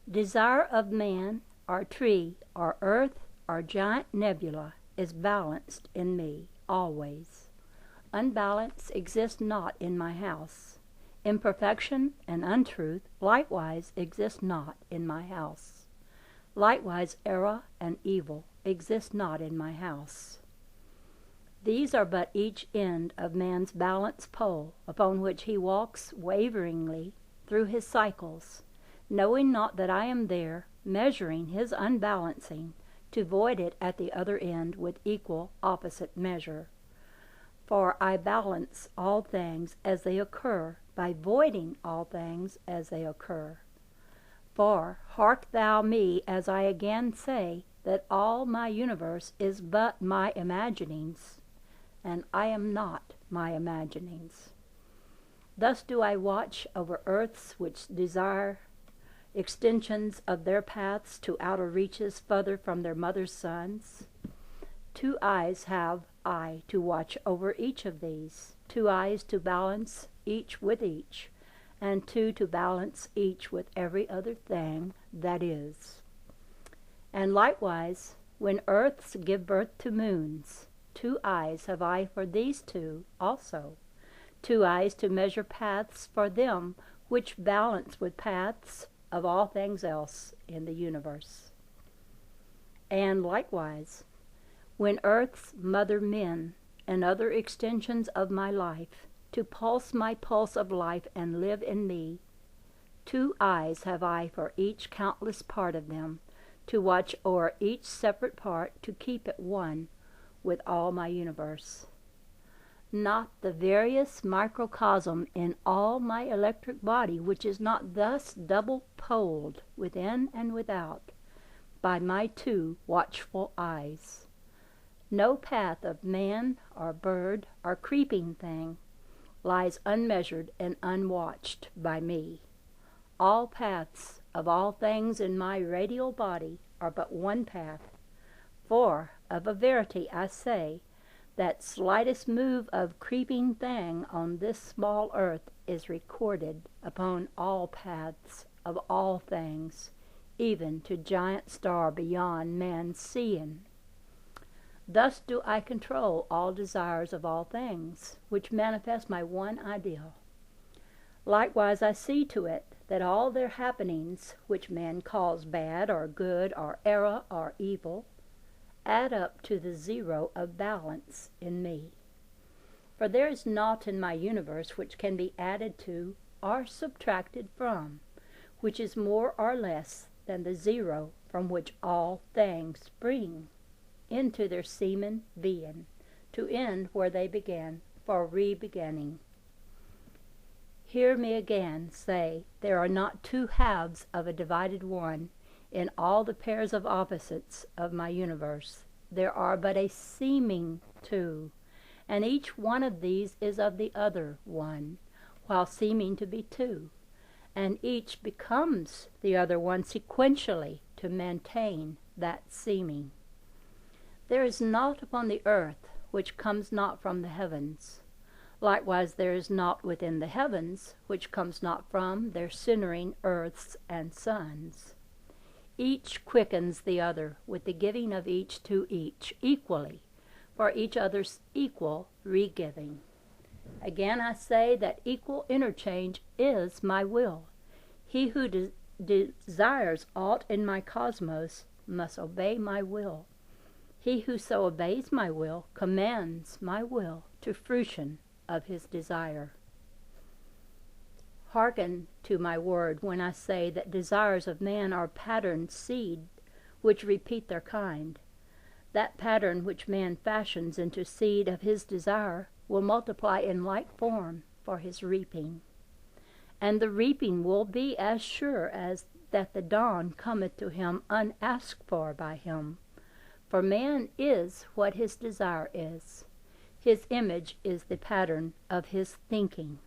Desire of man, or tree, or earth, or giant nebula is balanced in me, always. Unbalance exists not in my house. Imperfection and untruth likewise exist not in my house. Likewise error and evil exist not in my house. These are but each end of man's balance pole, upon which he walks waveringly through his cycles, knowing not that I am there, measuring his unbalancing, to void it at the other end with equal opposite measure. For I balance all things as they occur, by voiding all things as they occur. For hark thou me as I again say, that all my universe is but my imaginings, and I am not my imaginings. Thus do I watch over earths which desire extensions of their paths to outer reaches further from their mother's suns. 2 eyes have I to watch over each of these, 2 eyes to balance each with each, and 2 to balance each with every other thing that is. And likewise, when earths give birth to moons, 2 eyes have I for these 2 also, 2 eyes to measure paths for them which balance with paths of all things else in the universe. And likewise, when earth's mother men and other extensions of my life, to pulse my pulse of life and live in me, 2 eyes have I for each countless part of them, to watch o'er each separate part, to keep it one with all my universe. Not the veriest microcosm in all my electric body which is not thus double-poled within and without by my 2 watchful eyes. No path of man or bird or creeping thing lies unmeasured and unwatched by me. All paths of all things in my radial body are but one path, for of a verity I say, that slightest move of creeping thing on this small earth is recorded upon all paths of all things, even to giant star beyond man's seeing. Thus do I control all desires of all things, which manifest my one ideal. Likewise I see to it that all their happenings, which man calls bad or good or error or evil, add up to the 0 of balance in me. For there is naught in my universe which can be added to or subtracted from, which is more or less than the 0 from which all things spring into their seeming being, to end where they began, for re-beginning. Hear me again say, there are not 2 halves of a divided one in all the pairs of opposites of my universe. There are but a seeming 2, and each one of these is of the other one, while seeming to be 2, and each becomes the other one sequentially to maintain that seeming. There is naught upon the earth which comes not from the heavens. Likewise there is naught within the heavens which comes not from their centering earths and suns. Each quickens the other with the giving of each to each equally, for each other's equal re-giving. Again I say that equal interchange is my will. He who desires aught in my cosmos must obey my will. He who so obeys my will commands my will to fruition of his desire. Hearken to my word when I say that desires of man are patterned seed which repeat their kind. That pattern which man fashions into seed of his desire will multiply in like form for his reaping. And the reaping will be as sure as that the dawn cometh to him unasked for by him. For man is what his desire is. His image is the pattern of his thinking.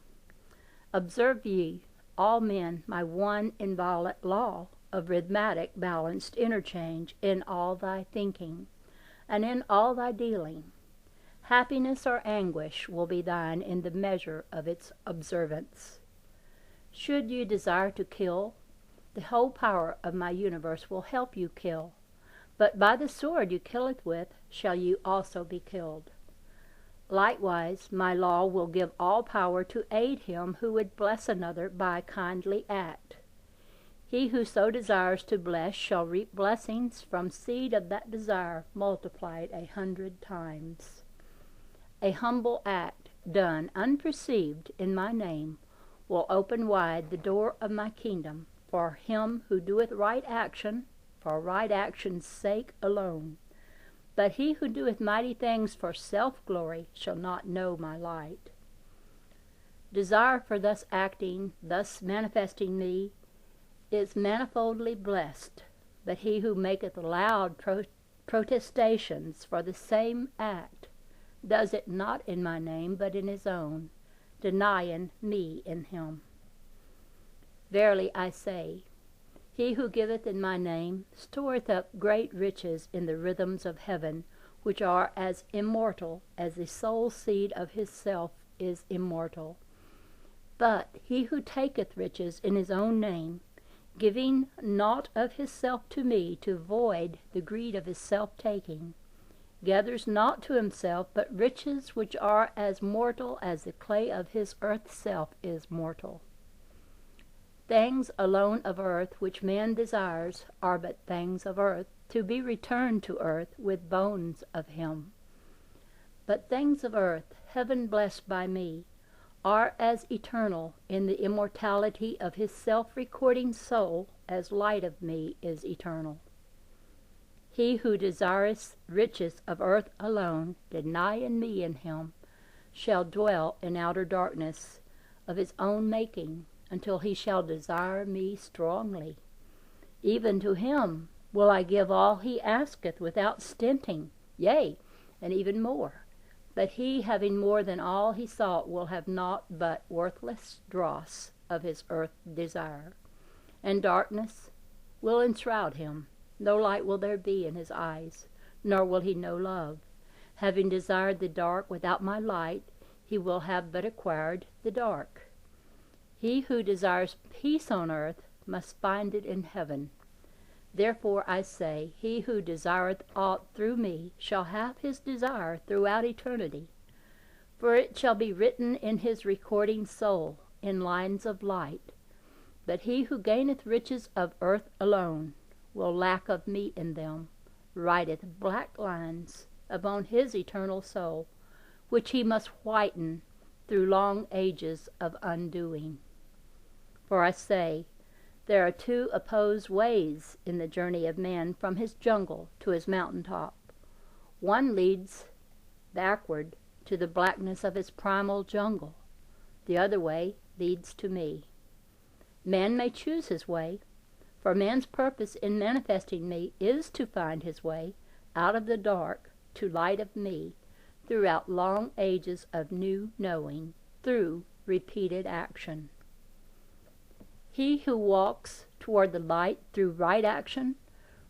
Observe ye, all men, my one inviolate law of rhythmatic balanced interchange in all thy thinking, and in all thy dealing. Happiness or anguish will be thine in the measure of its observance. Should you desire to kill, The whole power of my universe will help you kill. But by the sword you killeth with shall you also be killed. Likewise, my law will give all power to aid him who would bless another by a kindly act. He who so desires to bless shall reap blessings from seed of that desire multiplied 100 times. A humble act done unperceived in my name will open wide the door of my kingdom for him who doeth right action, for right action's sake alone. But he who doeth mighty things for self-glory shall not know my light. Desire for thus acting, thus manifesting me, is manifoldly blessed, but he who maketh loud protestations for the same act does it not in my name, but in his own, denying me in him. Verily I say, he who giveth in my name storeth up great riches in the rhythms of heaven, which are as immortal as the soul seed of his self is immortal. But he who taketh riches in his own name, giving naught of his self to me to void the greed of his self-taking, gathers not to himself but riches which are as mortal as the clay of his earth self is mortal. Things alone of earth which man desires are but things of earth, to be returned to earth with bones of him. But things of earth, heaven blessed by me, are as eternal in the immortality of his self-recording soul as light of me is eternal. He who desireth riches of earth alone, denying me in him, shall dwell in outer darkness of his own making, until he shall desire me strongly. Even to him will I give all he asketh without stinting, yea, and even more. But he, having more than all he sought, will have naught but worthless dross of his earth desire. And darkness will enshroud him. No light will there be in his eyes, nor will he know love. Having desired the dark without my light, he will have but acquired the dark. He who desires peace on earth must find it in heaven. Therefore I say, he who desireth aught through me shall have his desire throughout eternity. For it shall be written in his recording soul, in lines of light. But he who gaineth riches of earth alone will lack of me in them, writeth black lines upon his eternal soul, which he must whiten through long ages of undoing. For I say, there are two opposed ways in the journey of man from his jungle to his mountain top. One leads backward to the blackness of his primal jungle. The other way leads to me. Man may choose his way, for man's purpose in manifesting me is to find his way out of the dark to light of me throughout long ages of new knowing, through repeated action. He who walks toward the light through right action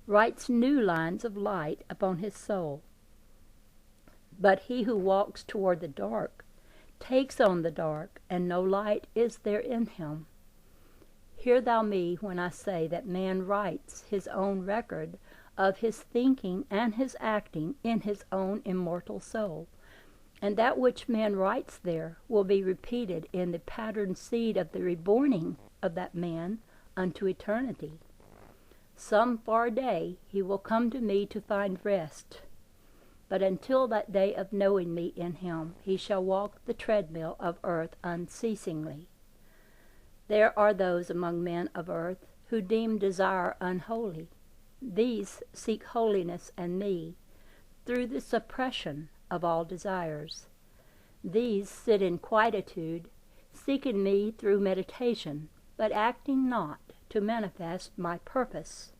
writes new lines of light upon his soul. But he who walks toward the dark takes on the dark, and no light is there in him. Hear thou me when I say that man writes his own record of his thinking and his acting in his own immortal soul, and that which man writes there will be repeated in the patterned seed of the reborning of that man unto eternity. Some far day he will come to me to find rest, but until that day of knowing me in him, he shall walk the treadmill of earth unceasingly. There are those among men of earth who deem desire unholy. These seek holiness and me through the suppression of all desires. These sit in quietude, seeking me through meditation, but acting not to manifest my purpose.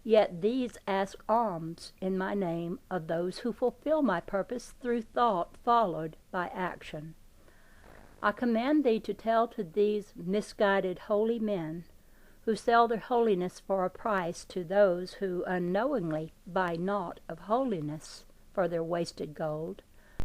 Yet these ask alms in my name of those who fulfill my purpose through thought followed by action. I command thee to tell to these misguided holy men, who sell their holiness for a price to those who unknowingly buy naught of holiness for their wasted gold,